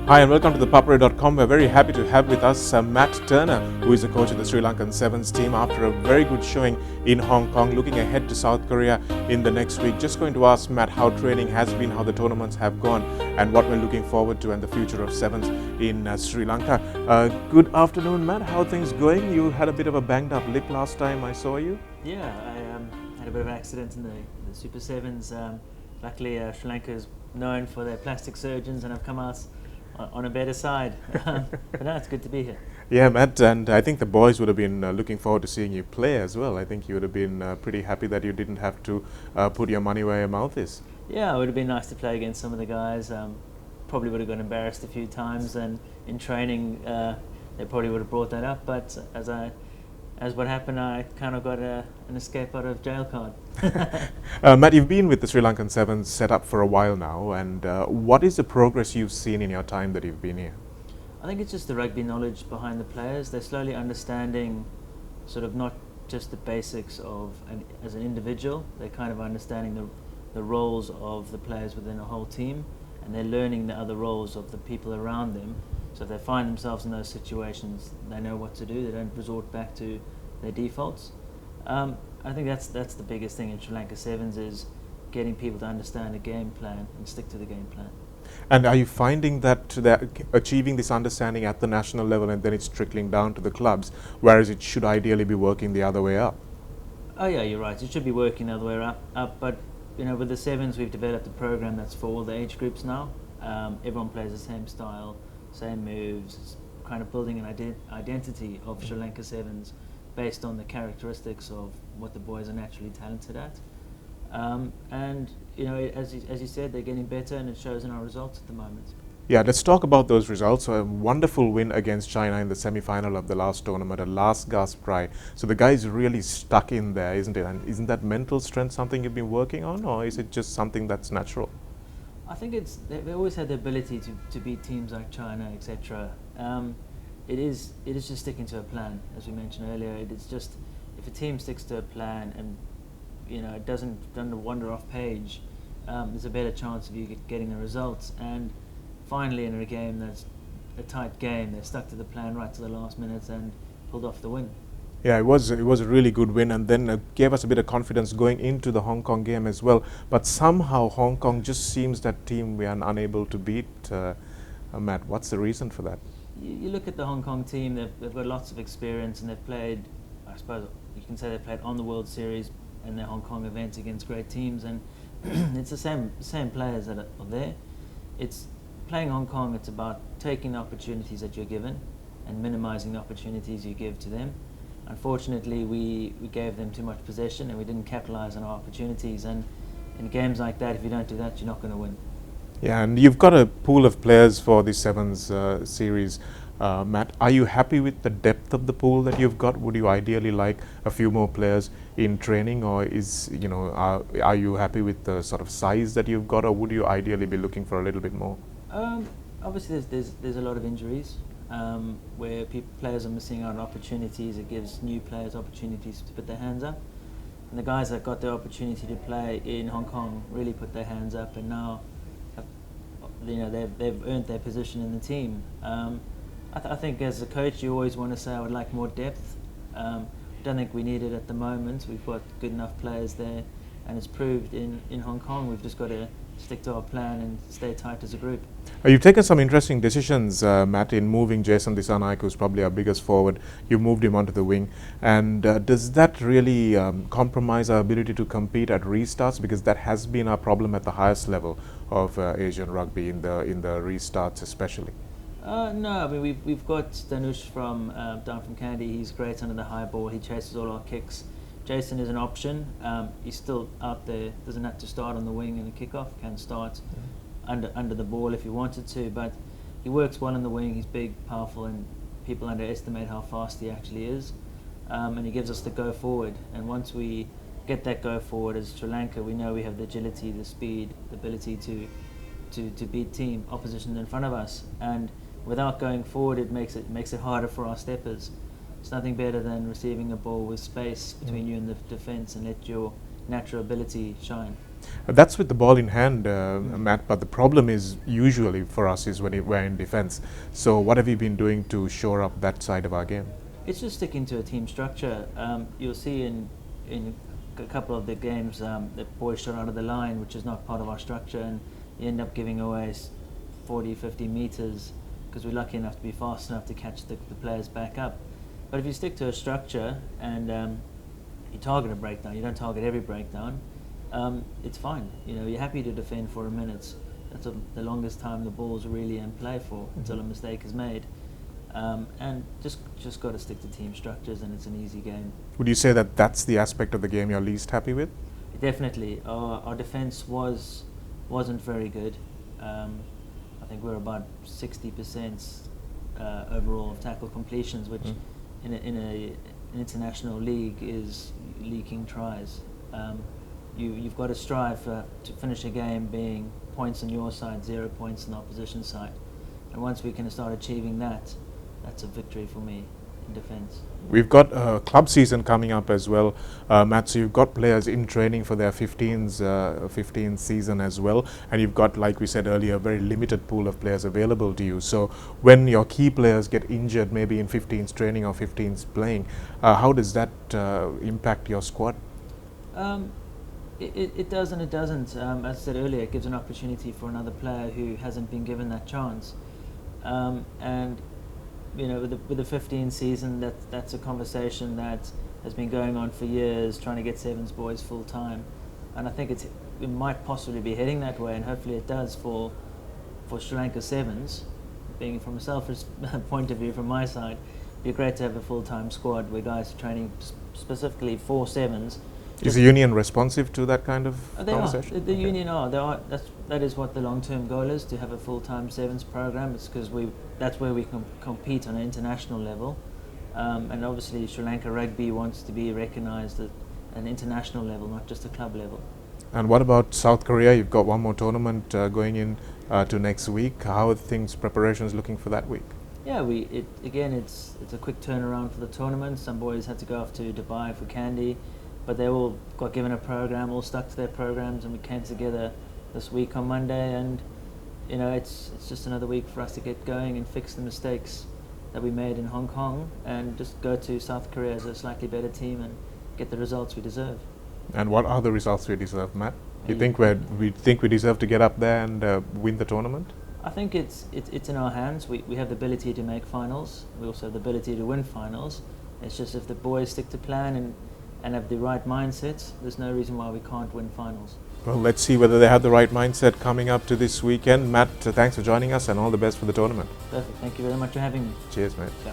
Hi and welcome to ThePapare.com. We're very happy to have with us Matt Turner, who is the coach of the Sri Lankan Sevens team after a very good showing in Hong Kong, looking ahead to South Korea in the next week. Just going to ask Matt how training has been, how the tournaments have gone, and what we're looking forward to and the future of Sevens in Sri Lanka. Good afternoon, Matt. How are things going? You had a bit of a banged up lip last time I saw you. Yeah, I had a bit of an accident in the Super Sevens. Luckily, Sri Lanka is known for their plastic surgeons, and I've come out on a better side. But no, it's good to be here. Yeah, Matt, and I think the boys would have been looking forward to seeing you play as well. I think you would have been pretty happy that you didn't have to put your money where your mouth is. Yeah, it would have been nice to play against some of the guys. Probably would have got embarrassed a few times, and in training, they probably would have brought that up. But as what happened, I kind of got an escape out of jail card. Matt, you've been with the Sri Lankan Sevens set up for a while now, and what is the progress you've seen in your time that you've been here? I think it's just the rugby knowledge behind the players. They're slowly understanding sort of not just the basics of as an individual, they're kind of understanding the roles of the players within a whole team, and they're learning the other roles of the people around them. So if they find themselves in those situations, they know what to do. They don't resort back to their defaults. I think that's the biggest thing in Sri Lanka Sevens is getting people to understand a game plan and stick to the game plan. And are you finding that they're achieving this understanding at the national level and then it's trickling down to the clubs, whereas it should ideally be working the other way up? Oh yeah, you're right. It should be working the other way up. But you know, with the Sevens, we've developed a program that's for all the age groups now. Everyone plays the same style, same moves. It's kind of building an identity of Sri Lanka Sevens based on the characteristics of what the boys are naturally talented at. And you know, as you said, they're getting better, and it shows in our results at the moment. Yeah, let's talk about those results. A wonderful win against China in the semi-final of the last tournament, a last gasp cry. So the guys really stuck in there, isn't it? And isn't that mental strength something you've been working on, or is it just something that's natural? I think they always had the ability to beat teams like China, etc. It is just sticking to a plan, as we mentioned earlier. It is just if a team sticks to a plan and you know it doesn't wander off page, there's a better chance of you getting the results. And finally, in a game that's a tight game, they stuck to the plan right to the last minute and pulled off the win. Yeah, it was a really good win, and then gave us a bit of confidence going into the Hong Kong game as well. But somehow Hong Kong just seems that team we are unable to beat. Matt, what's the reason for that? You look at the Hong Kong team; they've got lots of experience, and they've played. I suppose you can say they played on the World Series and their Hong Kong events against great teams, and it's the same players that are there. It's playing Hong Kong. It's about taking the opportunities that you're given and minimizing the opportunities you give to them. Unfortunately, we gave them too much possession and we didn't capitalize on our opportunities. And in games like that, if you don't do that, you're not going to win. Yeah, and you've got a pool of players for the Sevens series. Matt, are you happy with the depth of the pool that you've got? Would you ideally like a few more players in training, or are you happy with the sort of size that you've got, or would you ideally be looking for a little bit more? Obviously, there's a lot of injuries where players are missing out on opportunities. It gives new players opportunities to put their hands up. And the guys that got the opportunity to play in Hong Kong really put their hands up, and now they've earned their position in the team. I think as a coach, you always want to say I would like more depth. Don't think we need it at the moment. We've got good enough players there, and it's proved in Hong Kong. We've just got to stick to our plan and stay tight as a group. You've taken some interesting decisions, Matt, in moving Jason Dissanayake, who's probably our biggest forward. You moved him onto the wing. And does that really compromise our ability to compete at restarts? Because that has been our problem at the highest level of Asian rugby in the restarts especially. No, I mean we've got Danush down from Kandy. He's great under the high ball. He chases all our kicks. Jason is an option. He's still out there. Doesn't have to start on the wing in a kickoff. Can start under the ball if he wanted to. But he works well in the wing. He's big, powerful, and people underestimate how fast he actually is. And he gives us the go forward. And once we get that go forward as Sri Lanka, we know we have the agility, the speed, the ability to beat opposition in front of us. And without going forward, it makes it harder for our steppers. It's nothing better than receiving a ball with space between you and the defence and let your natural ability shine. That's with the ball in hand, Matt, but the problem is usually for us is when we're in defense. So what have you been doing to shore up that side of our game? It's just sticking to a team structure. You'll see in a couple of the games that boys shot out of the line, which is not part of our structure, and you end up giving away 40, 50 meters because we're lucky enough to be fast enough to catch the players back up. But if you stick to a structure and you target a breakdown, you don't target every breakdown, it's fine. You know, you're happy to defend for a minute. That's the longest time the ball's really in play for until a mistake is made. And just got to stick to team structures, and it's an easy game. Would you say that that's the aspect of the game you're least happy with? Definitely. Our defense wasn't very good. I think we're about 60% overall of tackle completions, which in an international league is leaking tries. You've got to strive to finish a game being points on your side, 0 points on the opposition side. And once we can start achieving that, that's a victory for me in defense. We've got a club season coming up as well, Matt, so you've got players in training for their 15th season as well, and you've got, like we said earlier, a very limited pool of players available to you. So when your key players get injured, maybe in 15th training or 15th playing, how does that impact your squad? It does and it doesn't. As I said earlier, it gives an opportunity for another player who hasn't been given that chance. And you know, with the 15 season, that's a conversation that has been going on for years, trying to get Sevens boys full time, and I think it might possibly be heading that way, and hopefully it does for Sri Lanka Sevens. Being from a selfish point of view from my side, it'd be great to have a full-time squad where guys are training specifically for Sevens. Is the union responsive to that kind of They conversation? are. The union are. That is what the long-term goal is, to have a full-time Sevens program. It's because that's where we can compete on an international level. And obviously Sri Lanka Rugby wants to be recognised at an international level, not just a club level. And what about South Korea? You've got one more tournament going in to next week. How are things, preparations looking for that week? Yeah, it's a quick turnaround for the tournament. Some boys had to go off to Dubai for candy, but they all got given a program, all stuck to their programs, and we came together this week on Monday. And you know, it's just another week for us to get going and fix the mistakes that we made in Hong Kong, and just go to South Korea as a slightly better team and get the results we deserve. And what are the results we deserve, Matt? You think we deserve to get up there and win the tournament? I think it's in our hands. We have the ability to make finals. We also have the ability to win finals. It's just if the boys stick to plan and have the right mindset, there's no reason why we can't win finals. Well, let's see whether they have the right mindset coming up to this weekend. Matt, thanks for joining us, and all the best for the tournament. Perfect. Thank you very much for having me. Cheers, mate. Yeah.